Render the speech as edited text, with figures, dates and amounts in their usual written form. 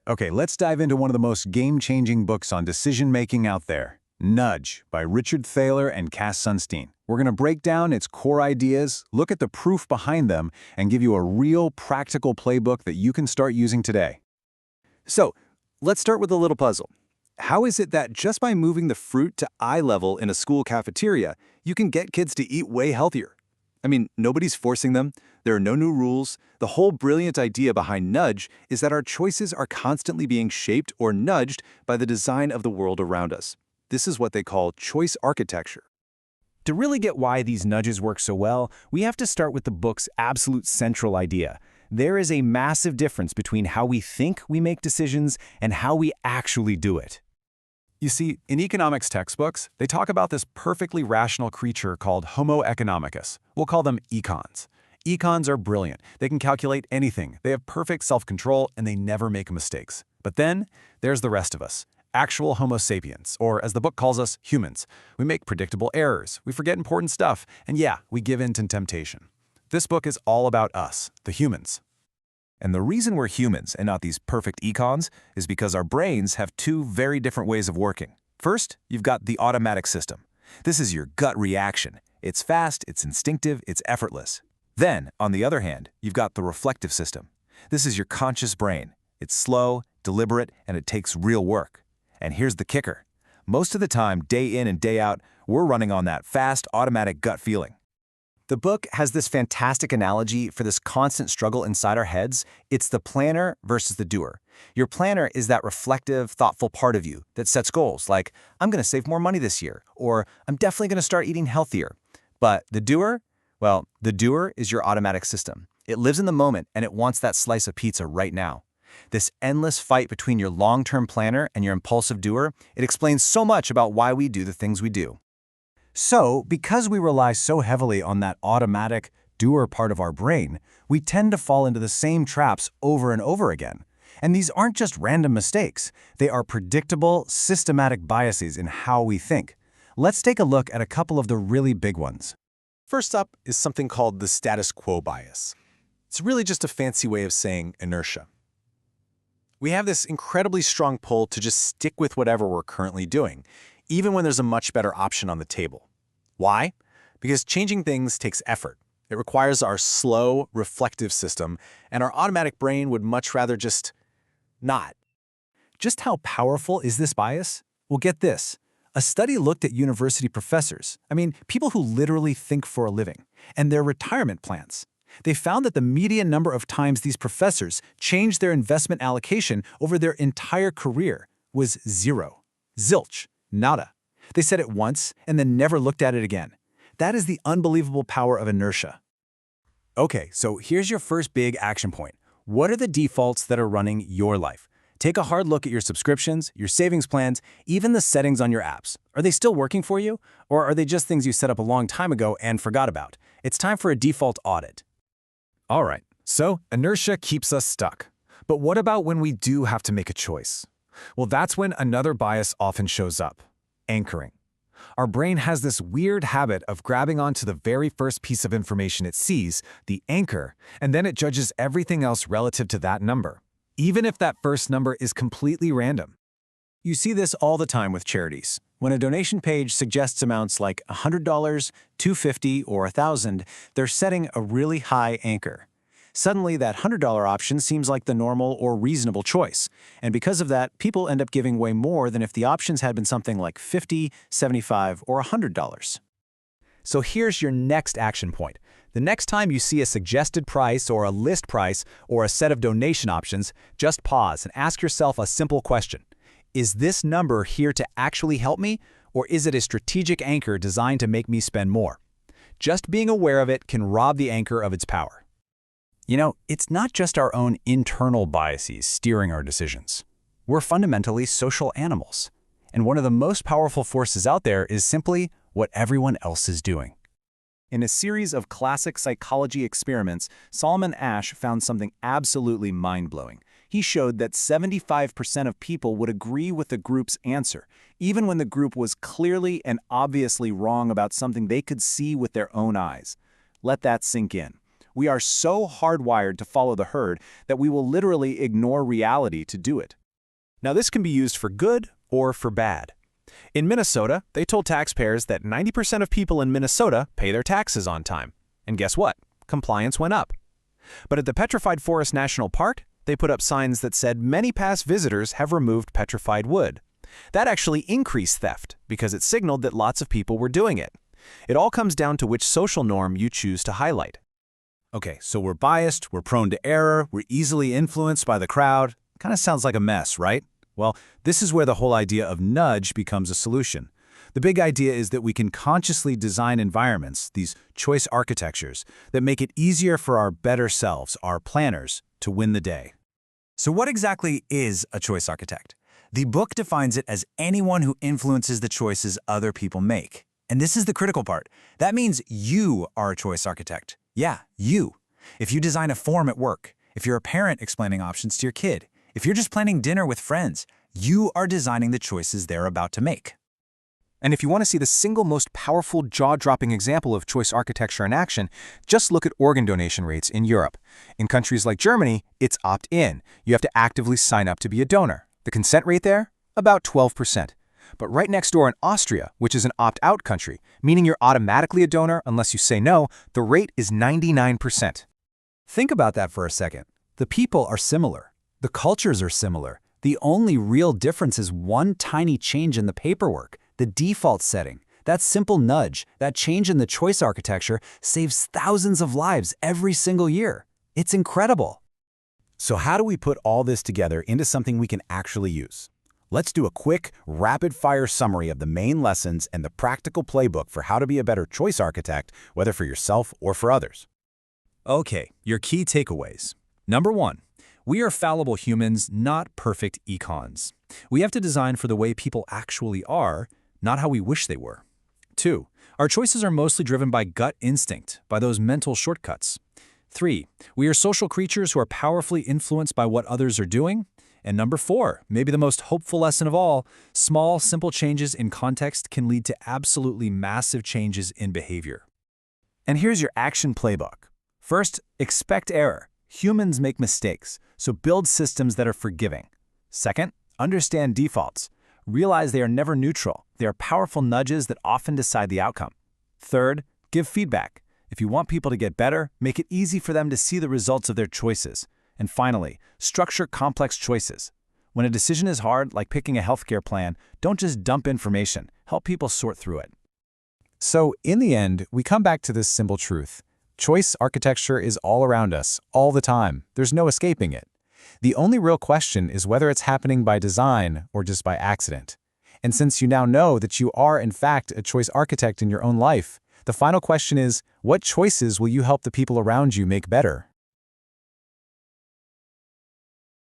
Okay, let's dive into one of the most game-changing books on decision-making out there, Nudge by Richard Thaler and Cass Sunstein. We're going to break down its core ideas, look at the proof behind them, and give you a real practical playbook that you can start using today. So, let's start with a little puzzle. How is it that just by moving the fruit to eye level in a school cafeteria, you can get kids to eat way healthier? I mean, nobody's forcing them. There are no new rules. The whole brilliant idea behind Nudge is that our choices are constantly being shaped or nudged by the design of the world around us. This is what they call choice architecture. To really get why these nudges work so well, we have to start with the book's absolute central idea. There is a massive difference between how we think we make decisions and how we actually do it. You see, in economics textbooks, they talk about this perfectly rational creature called Homo economicus. We'll call them Econs. Econs are brilliant. They can calculate anything. They have perfect self-control, and they never make mistakes. But then, there's the rest of us. Actual Homo sapiens, or as the book calls us, humans. We make predictable errors, we forget important stuff, and yeah, we give in to temptation. This book is all about us, the humans. And the reason we're humans and not these perfect econs is because our brains have two very different ways of working. First, you've got the automatic system. This is your gut reaction. It's fast, it's instinctive, it's effortless. Then, on the other hand, you've got the reflective system. This is your conscious brain. It's slow, deliberate, and it takes real work. And here's the kicker. Most of the time, day in and day out, we're running on that fast, automatic gut feeling. The book has this fantastic analogy for this constant struggle inside our heads. It's the planner versus the doer. Your planner is that reflective, thoughtful part of you that sets goals like, I'm going to save more money this year, or I'm definitely going to start eating healthier. But the doer? Well, the doer is your automatic system. It lives in the moment and it wants that slice of pizza right now. This endless fight between your long-term planner and your impulsive doer, it explains so much about why we do the things we do. So, because we rely so heavily on that automatic, doer part of our brain, we tend to fall into the same traps over and over again. And these aren't just random mistakes. They are predictable, systematic biases in how we think. Let's take a look at a couple of the really big ones. First up is something called the status quo bias. It's really just a fancy way of saying inertia. We have this incredibly strong pull to just stick with whatever we're currently doing, even when there's a much better option on the table. Why? Because changing things takes effort. It requires our slow, reflective system, and our automatic brain would much rather just not. Just how powerful is this bias? Well, get this. A study looked at university professors, people who literally think for a living, and their retirement plans. They found that the median number of times these professors changed their investment allocation over their entire career was 0. Zilch. Nada. They said it once and then never looked at it again. That is the unbelievable power of inertia. Okay, so here's your first big action point. What are the defaults that are running your life? Take a hard look at your subscriptions, your savings plans, even the settings on your apps. Are they still working for you? Or are they just things you set up a long time ago and forgot about? It's time for a default audit. All right, so inertia keeps us stuck. But what about when we do have to make a choice? Well, that's when another bias often shows up. Anchoring. Our brain has this weird habit of grabbing onto the very first piece of information it sees, the anchor, and then it judges everything else relative to that number, even if that first number is completely random. You see this all the time with charities. When a donation page suggests amounts like $100, $250, or $1,000, they're setting a really high anchor. Suddenly, that $100 option seems like the normal or reasonable choice. And because of that, people end up giving way more than if the options had been something like $50, $75, or $100. So here's your next action point. The next time you see a suggested price or a list price or a set of donation options, just pause and ask yourself a simple question. Is this number here to actually help me, or is it a strategic anchor designed to make me spend more? Just being aware of it can rob the anchor of its power. You know, it's not just our own internal biases steering our decisions. We're fundamentally social animals. And one of the most powerful forces out there is simply what everyone else is doing. In a series of classic psychology experiments, Solomon Asch found something absolutely mind-blowing. He showed that 75% of people would agree with the group's answer, even when the group was clearly and obviously wrong about something they could see with their own eyes. Let that sink in. We are so hardwired to follow the herd that we will literally ignore reality to do it. Now, this can be used for good or for bad. In Minnesota, they told taxpayers that 90% of people in Minnesota pay their taxes on time. And guess what? Compliance went up. But at the Petrified Forest National Park, they put up signs that said many past visitors have removed petrified wood. That actually increased theft because it signaled that lots of people were doing it. It all comes down to which social norm you choose to highlight. Okay, so we're biased, we're prone to error, we're easily influenced by the crowd. Kind of sounds like a mess, right? Well, this is where the whole idea of nudge becomes a solution. The big idea is that we can consciously design environments, these choice architectures, that make it easier for our better selves, our planners, to win the day. So what exactly is a choice architect? The book defines it as anyone who influences the choices other people make. And this is the critical part. That means you are a choice architect. Yeah, you. If you design a form at work, if you're a parent explaining options to your kid, if you're just planning dinner with friends, you are designing the choices they're about to make. And if you want to see the single most powerful, jaw-dropping example of choice architecture in action, just look at organ donation rates in Europe. In countries like Germany, it's opt-in. You have to actively sign up to be a donor. The consent rate there? About 12%. But right next door in Austria, which is an opt-out country, meaning you're automatically a donor unless you say no, the rate is 99%. Think about that for a second. The people are similar. The cultures are similar. The only real difference is one tiny change in the paperwork, the default setting. That simple nudge, that change in the choice architecture, saves thousands of lives every single year. It's incredible. So how do we put all this together into something we can actually use? Let's do a quick, rapid-fire summary of the main lessons and the practical playbook for how to be a better choice architect, whether for yourself or for others. Okay, your key takeaways. Number 1. We are fallible humans, not perfect econs. We have to design for the way people actually are, not how we wish they were. 2. Our choices are mostly driven by gut instinct, by those mental shortcuts. 3. We are social creatures who are powerfully influenced by what others are doing. And number 4, maybe the most hopeful lesson of all, small, simple changes in context can lead to absolutely massive changes in behavior. And here's your action playbook. First, expect error. Humans make mistakes, so build systems that are forgiving. Second, understand defaults. Realize they are never neutral. They are powerful nudges that often decide the outcome. Third, give feedback. If you want people to get better, make it easy for them to see the results of their choices. And finally, structure complex choices. When a decision is hard, like picking a healthcare plan, don't just dump information. Help people sort through it. So, in the end, we come back to this simple truth. Choice architecture is all around us, all the time. There's no escaping it. The only real question is whether it's happening by design or just by accident. And since you now know that you are, in fact, a choice architect in your own life, the final question is, what choices will you help the people around you make better?